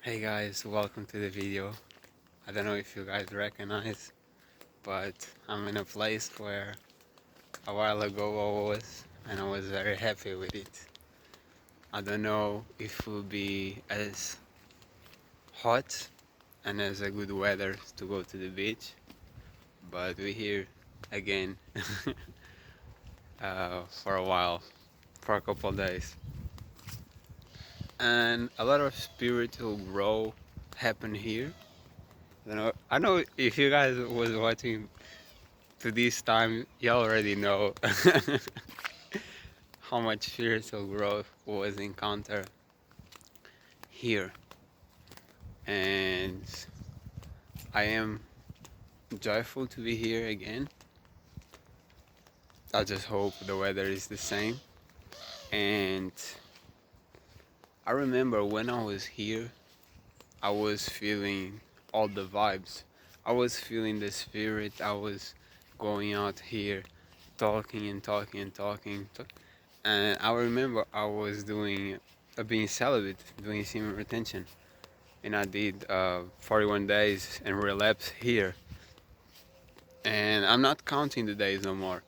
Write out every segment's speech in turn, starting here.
Hey guys, welcome to the video. I don't know if you guys recognize, but I'm in a place where a while ago I was, and I was very happy with it. I don't know if it will be as hot and as a good weather to go to the beach, but we're here again for a while, for a couple of days. And a lot of spiritual growth happened here. I know if you guys was watching to this time, you already know how much spiritual growth was encountered here. And I am joyful to be here again. I just hope the weather is the same. And I remember when I was here, I was feeling all the vibes. I was feeling the spirit. I was going out here talking and talking and talking. And I remember I was doing being celibate, doing semen retention, and I did 41 days and relapse here. And I'm not counting the days no more.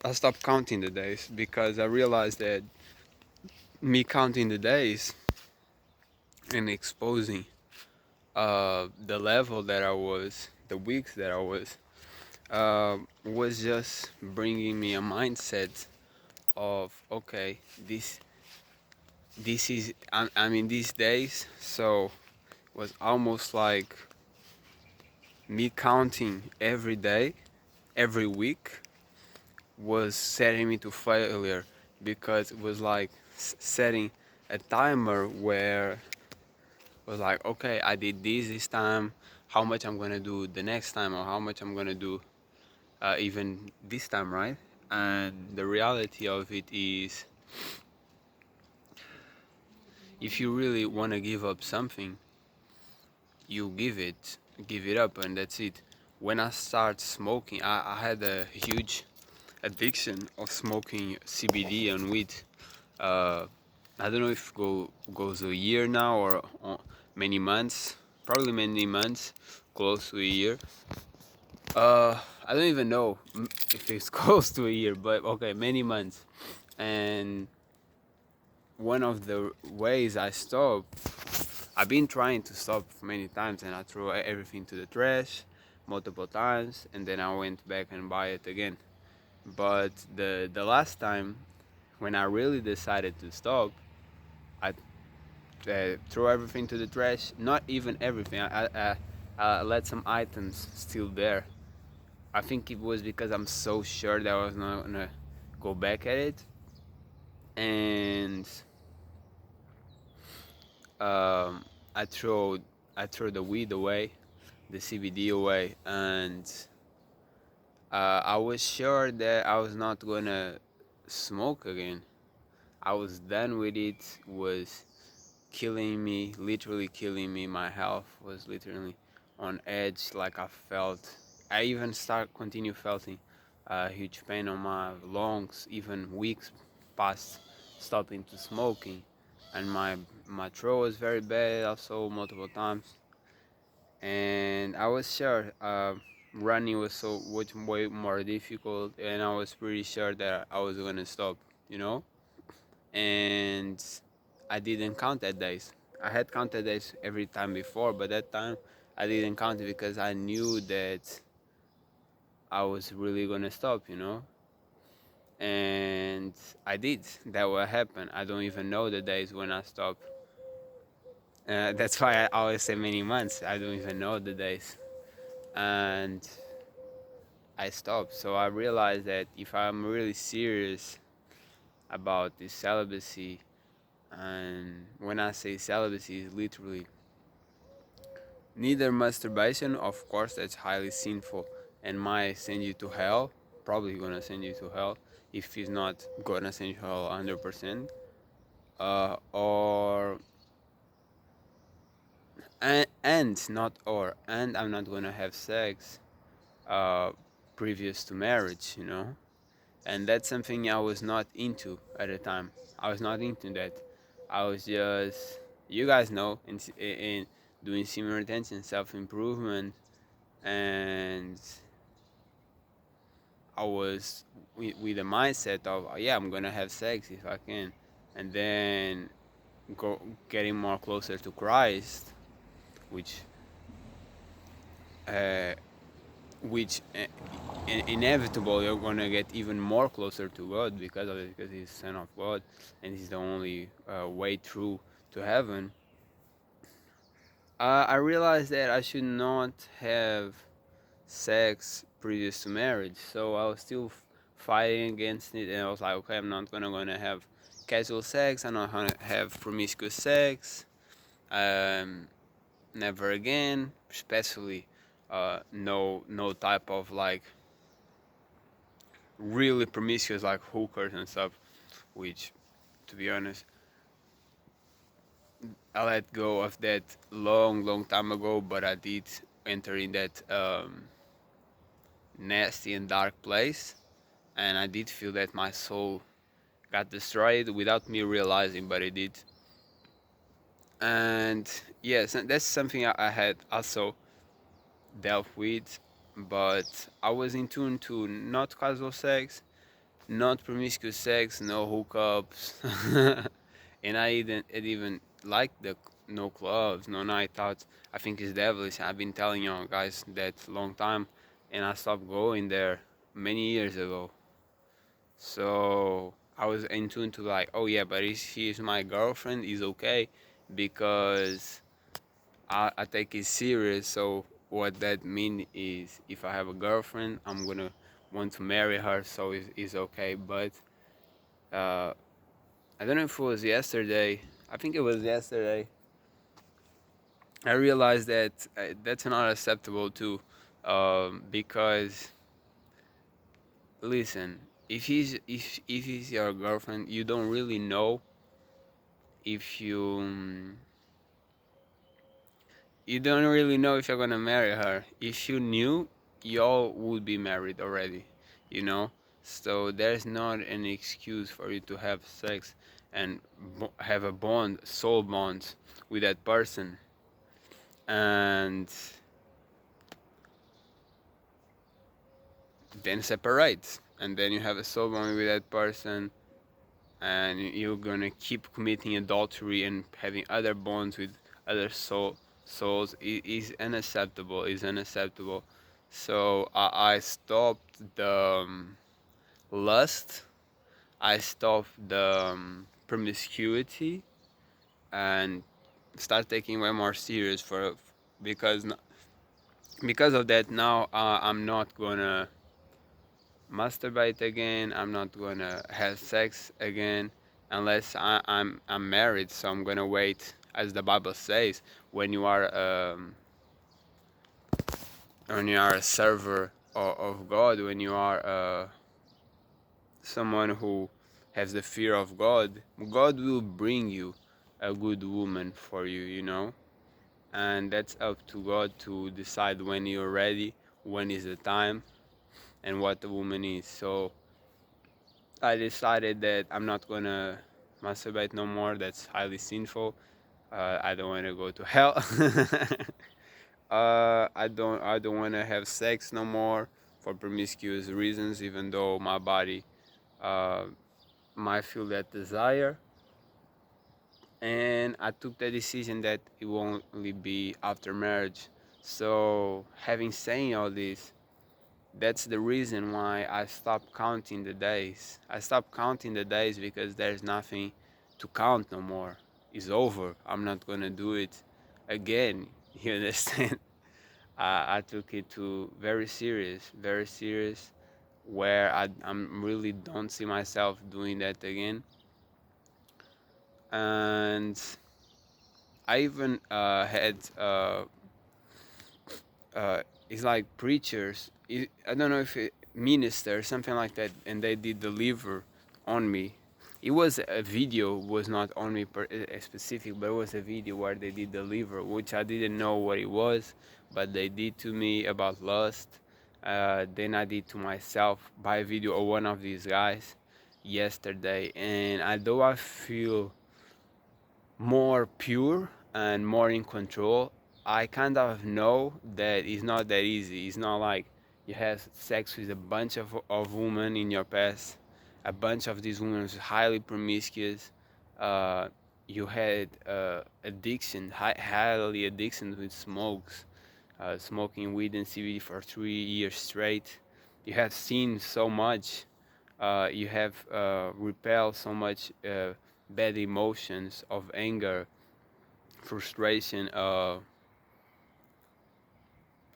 I stopped counting the days because I realized that me counting the days and exposing the level that I was, the weeks that I was just bringing me a mindset of okay, this is I'm in these days, so was almost like me counting every day, every week was setting me to failure because it was like setting a timer where it was like, okay, I did this time, how much I'm gonna do the next time, or how much I'm gonna do even this time, right? And the reality of it is, if you really want to give up something, you give it up, and that's it. When I start smoking, I had a huge addiction of smoking CBD and weed. Uh, I don't know if goes a year now or many months, probably many months, close to a year. I don't even know if it's close to a year, but okay, many months. And one of the ways I stopped, I've been trying to stop many times, and I threw everything to the trash multiple times, and then I went back and buy it again. But the last time when I really decided to stop, I threw everything to the trash. Not even everything. I let some items still there. I think it was because I'm so sure that I was not gonna go back at it, and um, I threw I threw the weed away, the CBD away, and I was sure that I was not gonna smoke again. I was done with it. Was killing me, literally killing me. My health was literally on edge. Like I felt, I even continue feeling a huge pain on my lungs, even weeks past stopping to smoking, and my throat was very bad also multiple times. And I was sure running was so much way more difficult, and I was pretty sure that I was gonna stop, you know. And I didn't count that days. I had counted days every time before, but that time I didn't count it because I knew that I was really gonna stop, you know. And I did. That what happened. I don't even know the days when I stopped. That's why I always say many months. I don't even know the days. And I stopped. So I realized that if I'm really serious about this celibacy, and when I say celibacy, is literally neither masturbation, of course, that's highly sinful and might send you to hell. Probably gonna send you to hell if he's not gonna send you to hell 100%. Or and not or and I'm not gonna have sex uh, previous to marriage, you know. And that's something I was not into at the time. I was not into that. I was just you guys know, in doing similar things and self-improvement. And I was with the mindset of, yeah, I'm gonna have sex if I can, and then go getting more closer to Christ, which uh, inevitable you're gonna get even more closer to God because of it, because He's Son of God and He's the only way through to heaven. I realized that I should not have sex previous to marriage, so I was still fighting against it, and I was like, okay, I'm not gonna have casual sex. I'm not gonna have promiscuous sex. Um, Never again. Especially, no type of like really promiscuous like hookers and stuff. Which, to be honest, I let go of that long time ago. But I did enter in that nasty and dark place, and I did feel that my soul got destroyed without me realizing, but it did. And yes, that's something I had also dealt with, but I was in tune to not casual sex, not promiscuous sex, no hookups, and I even like the no clubs, no night outs. I think it's devilish. I've been telling you guys that long time, and I stopped going there many years ago. So I was in tune to like, oh yeah, but if she is my girlfriend, is okay, because I take it serious. So what that mean is, if I have a girlfriend, I'm gonna want to marry her. So it's okay. But uh, I don't know if it was yesterday. I think it was yesterday. I realized that that's not acceptable too, because listen, if he's your girlfriend, you don't really know if you don't really know if you're gonna marry her. If you knew, y'all would be married already, you know? So there's not an excuse for you to have sex and have a bond, soul bond with that person. And then separate. And then you have a soul bond with that person, and you're gonna keep committing adultery and having other bonds with other souls. It is unacceptable. Is unacceptable. So I stopped the lust. I stopped the promiscuity, and start taking way more serious for, because because of that. Now I'm not gonna masturbate again. I'm not gonna have sex again unless I'm married. So I'm gonna wait, as the Bible says, when you are a server of God, when you are someone who has the fear of God, God will bring you a good woman for you, you know. And that's up to God to decide when you're ready, when is the time, and what the woman is. So I decided that I'm not gonna masturbate no more. That's highly sinful. I don't want to go to hell. I don't want to have sex no more for promiscuous reasons, even though my body uh, might feel that desire. And I took the decision that it won't only be after marriage. So, having saying all this, that's the reason why I stopped counting the days. I stopped counting the days because there's nothing to count no more. It's over. I'm not gonna do it again. You understand? I took it to very serious, where I'm really don't see myself doing that again. And I even had it's like preachers. I don't know if ministers, something like that, and they did deliver on me. It was a video, was not on me specific, but it was a video where they did deliver, which I didn't know what it was, but they did to me about lust. Then I did to myself by a video of one of these guys yesterday, and although I feel more pure and more in control, I kind of know that it's not that easy. It's not like you had sex with a bunch of women in your past, a bunch of these women was highly promiscuous. Uh, you had addiction, highly addiction with smokes, smoking weed and CBD for 3 years straight. You have seen so much. You have repelled so much bad emotions of anger, frustration.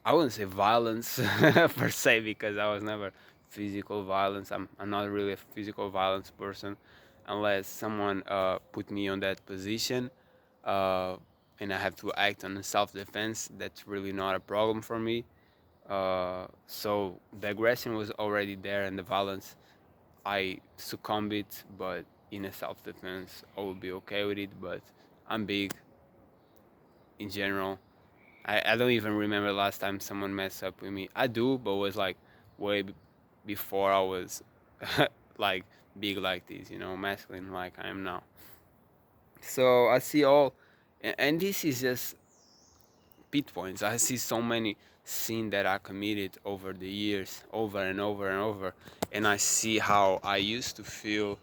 I wouldn't say violence per se because I was never physical violence. I'm not really a physical violence person unless someone put me on that position uh, and I have to act on self-defense. That's really not a problem for me. So the aggression was already there and the violence, I succumbed it, but in a self-defense, I will be okay with it. But I'm big in general. I don't even remember last time someone messed up with me. I do, but it was like way before I was like big like this, masculine like I am now. So I see all, and this is just pinpoints. I see so many sins that I committed over the years, over and over and over, and I see how I used to feel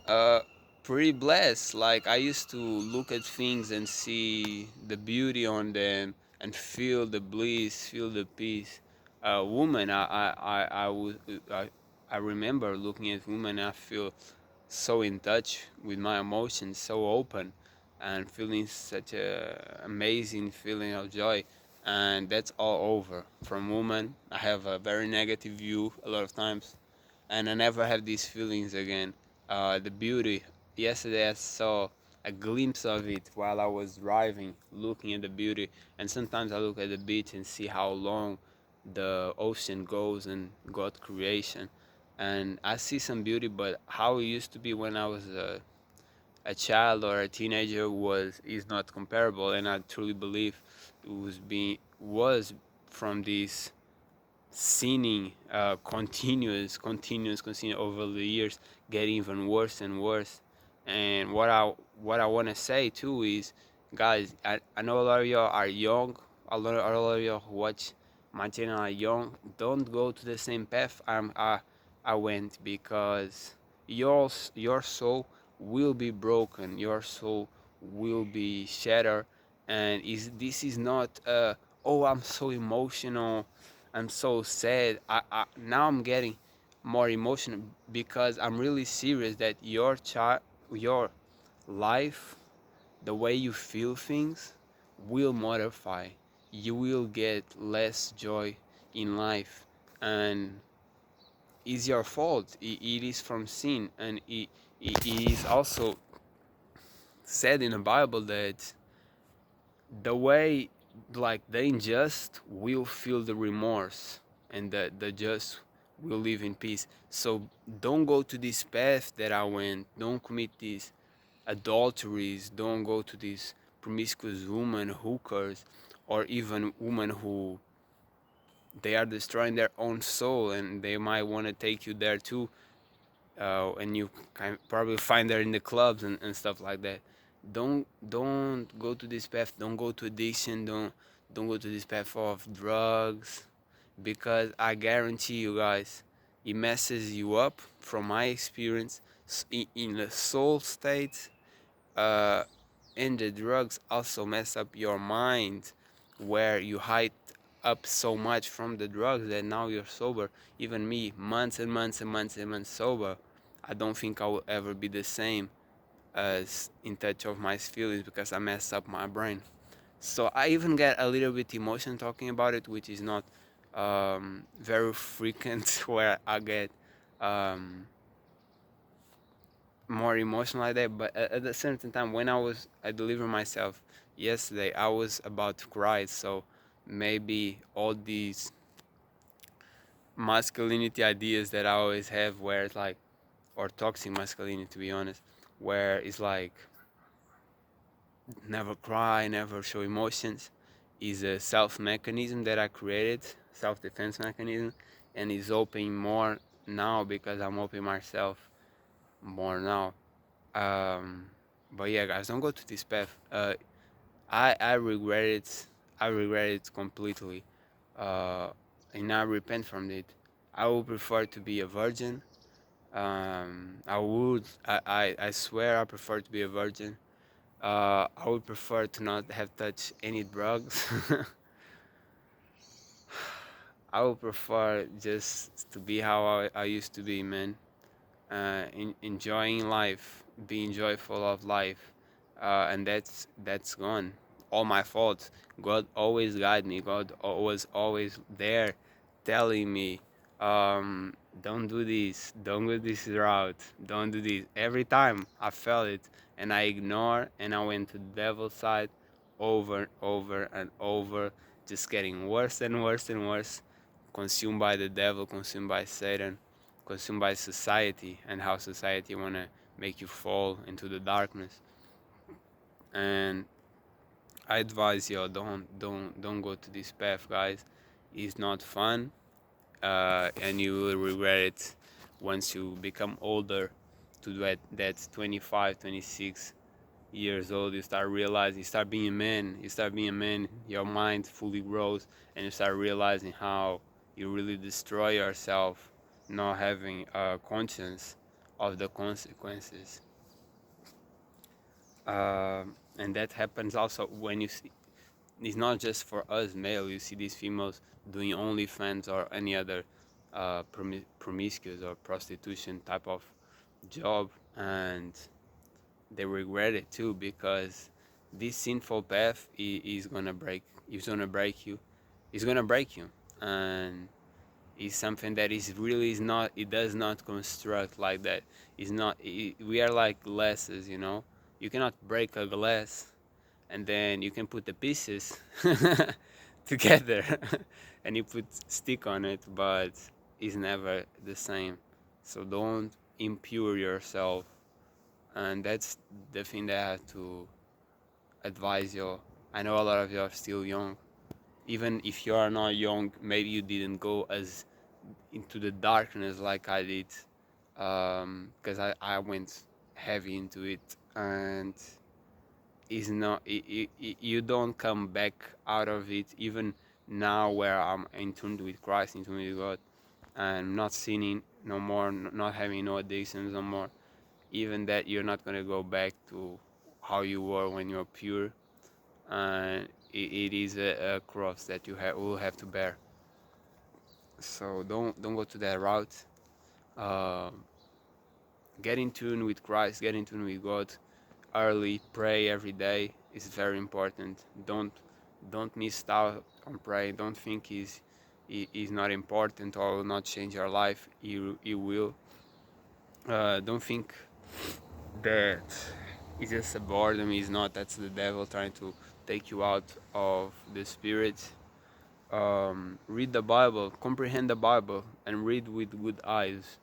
uh, pretty blessed. Like I used to look at things and see the beauty on them and feel the bliss, feel the peace. Woman, I remember looking at women. I feel so in touch with my emotions, so open, and feeling such a amazing feeling of joy. And that's all over from women. I have a very negative view a lot of times, and I never have these feelings again. The beauty. Yesterday I saw a glimpse of it while I was driving, looking at the beauty. And sometimes I look at the beach and see how long the ocean goes and God creation. And I see some beauty, but how it used to be when I was a child or a teenager was is not comparable. And I truly believe it was from this sinning continuous over the years, getting even worse and worse. And what I want to say too is, guys, I know a lot of y'all are young. A lot of y'all who watch my channel are young. Don't go to the same path I went, because your soul will be broken, your soul will be shattered. And this is not oh, I'm so emotional, I'm so sad. Now I'm getting more emotional because I'm really serious that your life, the way you feel things, will modify. You will get less joy in life, and it's your fault. It is from sin, and it is also said in the Bible that the way, like, the unjust will feel the remorse and the just will live in peace. So don't go to this path that I went. Don't commit these adulteries. Don't go to these promiscuous women, hookers, or even women who they are destroying their own soul, and they might want to take you there too. And you can probably find her in the clubs and stuff like that. Don't go to this path. Don't go to addiction. Don't go to this path of drugs, because I guarantee you guys, it messes you up. From my experience, in the soul state, uh, and the drugs also mess up your mind, where you hide up so much from the drugs that now you're sober. Even me, months and months and months and months sober, I don't think I will ever be the same as in touch of my feelings, because I messed up my brain. So I even get a little bit emotion talking about it, which is not very frequent where I get um, more emotional like that. But at a certain time, when I delivered myself yesterday, I was about to cry. So maybe all these masculinity ideas that I always have, where it's like, or toxic masculinity, to be honest, where it's like never cry, never show emotions, is a self mechanism that I created, self defense mechanism, and is open more now because I'm open myself more now. Um, But yeah, guys, don't go to this path. I regret it. I regret it completely. Uh, and I repent from it. I would prefer to be a virgin. I would. I swear I prefer to be a virgin. I would prefer to not have touched any drugs. I would prefer just to be how I used to be, man. Enjoying life, being joyful of life, and that's gone. All my fault. God always guide me. God was always there, telling me, "Don't do this. Don't go this route. Don't do this." Every time I felt it, and I ignored, and I went to the devil's side, over and over, just getting worse and worse and worse, consumed by the devil, consumed by Satan, consumed by society and how society wanna make you fall into the darkness. And I advise you, don't go to this path, guys. It's not fun, and you will regret it once you become older. To that 25, 26 years old, you start realizing, you start being a man. You start being a man. Your mind fully grows, and you start realizing how you really destroy yourself, not having a conscience of the consequences. And that happens also when you see. It's not just for us male. You see these females doing OnlyFans or any other promiscuous or prostitution type of job, and they regret it too, because this sinful path is gonna break. It's gonna break you. It's gonna break you, and it's something that is really is not. It does not construct like that. It's not. We are like glasses, you know. You cannot break a glass, and then you can put the pieces together, and you put stick on it, but it's never the same. So don't impure yourself, and that's the thing that I have to advise you. I know a lot of you are still young. Even if you are not young, maybe you didn't go as into the darkness like I did, because I went heavy into it, and is not you don't come back out of it. Even now, where I'm in tune with Christ, in tune with God, and not sinning no more, not having no addictions no more, even that you're not going to go back to how you were when you're pure. And it is a cross that you will have to bear. So don't go to that route. uh, get in tune with Christ, get in tune with God early. Pray every day is very important. Don't miss out on praying. Don't think is not important or will not change your life. You will. Don't think that it's just a boredom. Is not. That's the devil trying to take you out of the spirit. Read the Bible, comprehend the Bible, and read with good eyes.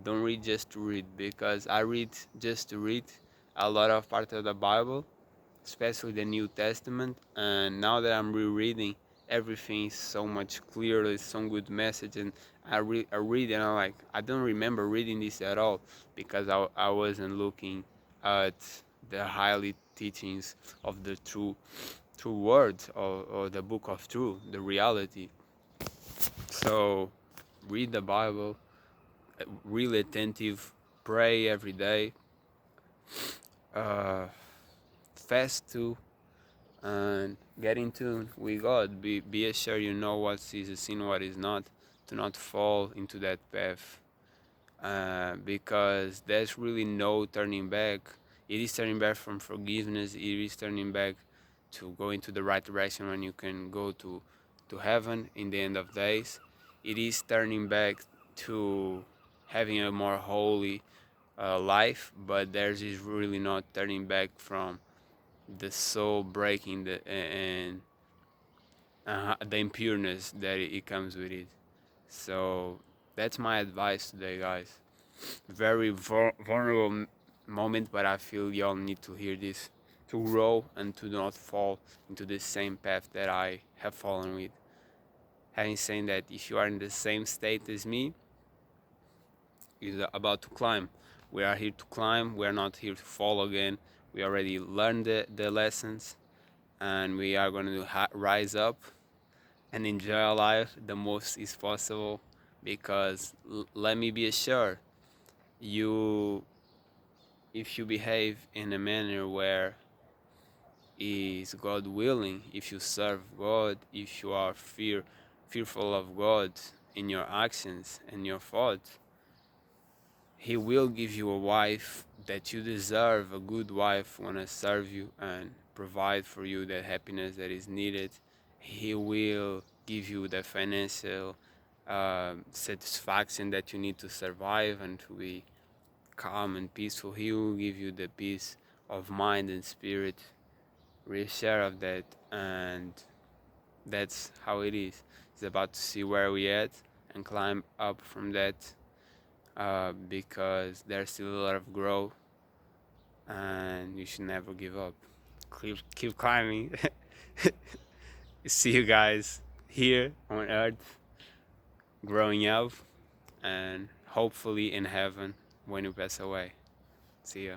Don't read just to read, because I read just to read a lot of part of the Bible, especially the New Testament. And now that I'm rereading, everything is so much clearer. It's some good message, and I read and I'm like, I don't remember reading this at all, because I wasn't looking at the highly teachings of the true words, or the book of truth, the reality. So read the Bible, really attentive, pray every day, uh, fast too, and get in tune with God. Be assured you know what is a sin, what is not, to not fall into that path, because there's really no turning back. It is turning back from forgiveness. It is turning back to go into the right direction when you can go to heaven in the end of days. It is turning back to having a more holy life, but there's is really not turning back from the soul breaking and the impureness that it comes with it. So that's my advice today, guys. Very vulnerable moment, but I feel y'all need to hear this to grow and to not fall into the same path that I have fallen with. Having said that, if you are in the same state as me, is about to climb. We are here to climb. We are not here to fall again. We already learned the lessons, and we are going to rise up and enjoy our life the most is possible. Because let me be assured, you, if you behave in a manner where is God willing, if you serve God, if you are fearful of God in your actions and your thoughts, He will give you a wife that you deserve, a good wife wanna serve you and provide for you the happiness that is needed. He will give you the financial satisfaction that you need to survive and to be calm and peaceful. He will give you the peace of mind and spirit. Share of that, and that's how it is. It's about to see where we at and climb up from that, because there's still a lot of growth, and you should never give up. Keep climbing. See you guys here on earth, growing up, and hopefully in heaven when you pass away. See ya.